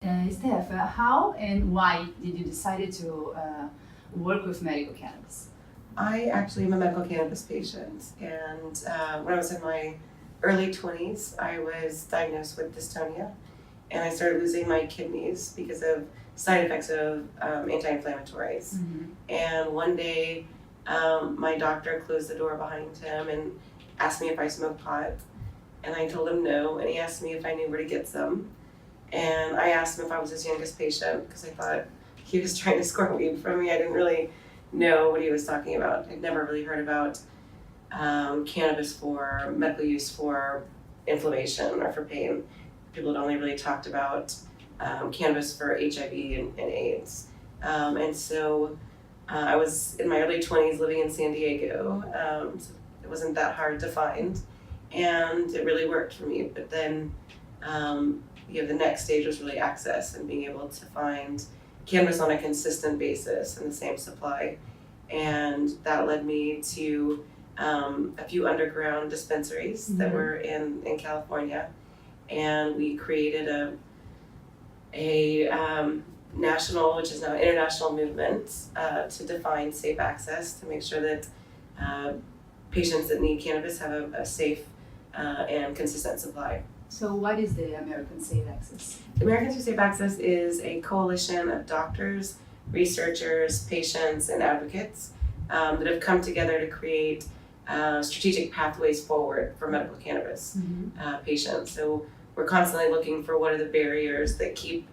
Steph, how and why did you decide to work with medical cannabis? I actually am a medical cannabis patient, and when I was in my early 20s, I was diagnosed with dystonia, and I started losing my kidneys because of side effects of anti-inflammatories. Mm-hmm. And one day, my doctor closed the door behind him and asked me if I smoked pot, and I told him no, and he asked me if I knew where to get some. And I asked him if I was his youngest patient because I thought he was trying to score weed from me. I didn't really know what he was talking about. I'd never really heard about cannabis for medical use for inflammation or for pain. People had only really talked about cannabis for HIV and AIDS. And so I was in my early 20s living in San Diego. So it wasn't that hard to find, and it really worked for me. But then the next stage was really access and being able to find cannabis on a consistent basis in the same supply. And that led me to a few underground dispensaries that were in California. And we created a national, which is now an international movement, to define safe access, to make sure that patients that need cannabis have a safe and consistent supply. So what is the American Safe Access? The Americans for Safe Access is a coalition of doctors, researchers, patients, and advocates that have come together to create strategic pathways forward for medical cannabis patients. So we're constantly looking for what are the barriers that keep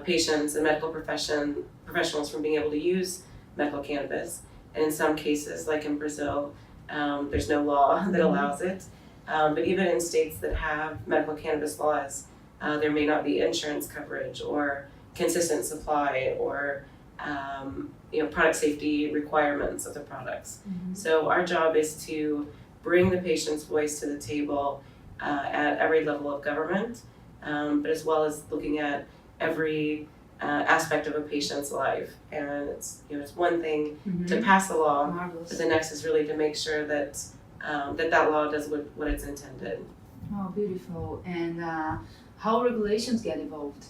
patients and medical professionals from being able to use medical cannabis. And in some cases, like in Brazil, there's no law that allows it. But even in states that have medical cannabis laws, there may not be insurance coverage or consistent supply or product safety requirements of the products. So our job is to bring the patient's voice to the table at every level of government, but as well as looking at every aspect of a patient's life. And it's one thing to pass a law, Marvelous. but the next is really to make sure that that law does what it's intended. Oh, beautiful. And how regulations get evolved?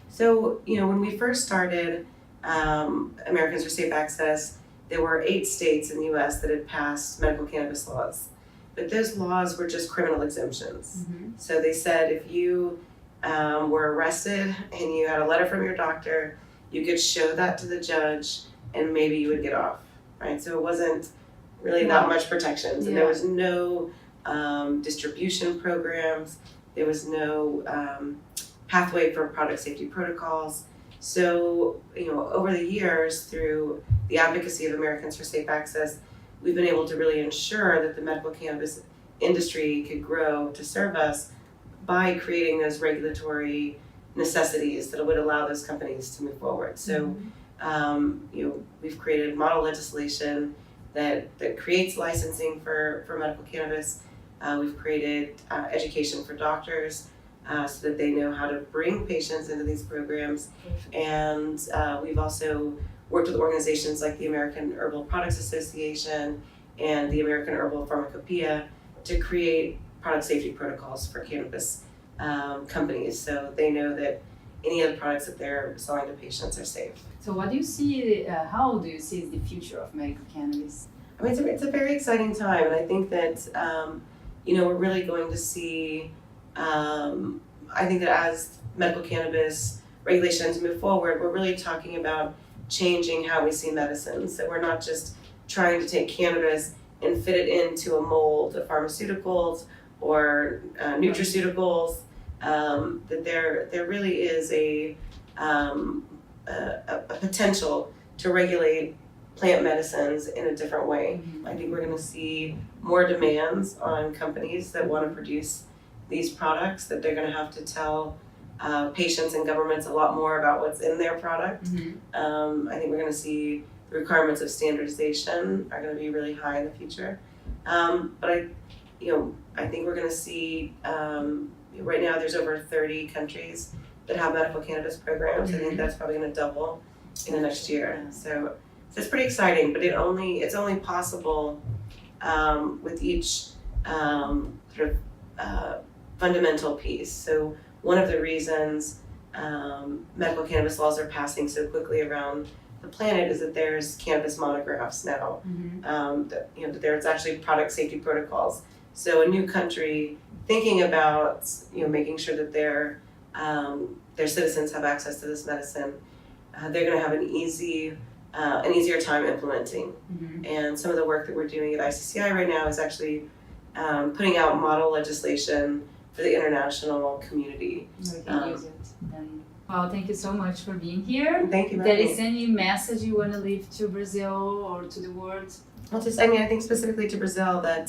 So, when we first started Americans for Safe Access, there were 8 states in the U.S. that had passed medical cannabis laws. But those laws were just criminal exemptions. So they said if you were arrested and you had a letter from your doctor, you could show that to the judge and maybe you would get off, right? So it wasn't really that much protections. And there was no distribution programs. There was no pathway for product safety protocols. So, over the years, through the advocacy of Americans for Safe Access, we've been able to really ensure that the medical cannabis industry could grow to serve us by creating those regulatory necessities that would allow those companies to move forward. So, we've created model legislation that creates licensing for medical cannabis. We've created education for doctors so that they know how to bring patients into these programs. And we've also worked with organizations like the American Herbal Products Association and the American Herbal Pharmacopoeia to create product safety protocols for cannabis companies, so they know that any of the products that they're selling to patients are safe. So what do you see, how do you see the future of medical cannabis? I mean, it's a very exciting time, and I think that, we're really going to see, I think that as medical cannabis regulations move forward, we're really talking about changing how we see medicine. So we're not just trying to take cannabis and fit it into a mold of pharmaceuticals or nutraceuticals. That there really is a potential to regulate plant medicines in a different way. I think we're going to see more demands on companies that want to produce these products, that they're going to have to tell patients and governments a lot more about what's in their product. I think we're going to see the requirements of standardization are going to be really high in the future. But I think we're going to see, right now there's over 30 countries that have medical cannabis programs. I think that's probably going to double in the next year. So it's pretty exciting, but it's only possible with each sort of fundamental piece. So one of the reasons medical cannabis laws are passing so quickly around the planet is that there's cannabis monographs now. That, that there's actually product safety protocols. So a new country thinking about making sure that their citizens have access to this medicine, they're going to have an easier time implementing. And some of the work that we're doing at ICCI right now is actually putting out model legislation for the international community. We can use it. And, well, thank you so much for being here. Thank you. There is any message you want to leave to Brazil or to the world? Well, I think specifically to Brazil that,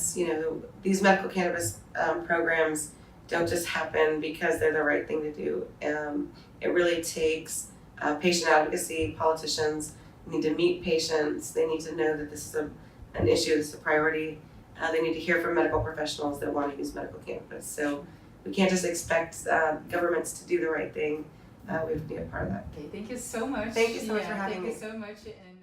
these medical cannabis programs don't just happen because they're the right thing to do. It really takes patient advocacy. Politicians need to meet patients. They need to know that this is an issue, this is a priority. They need to hear from medical professionals that want to use medical cannabis. So we can't just expect governments to do the right thing. We have to be a part of that. Okay, thank you so much. Thank you so much for having me. Thank you so much. And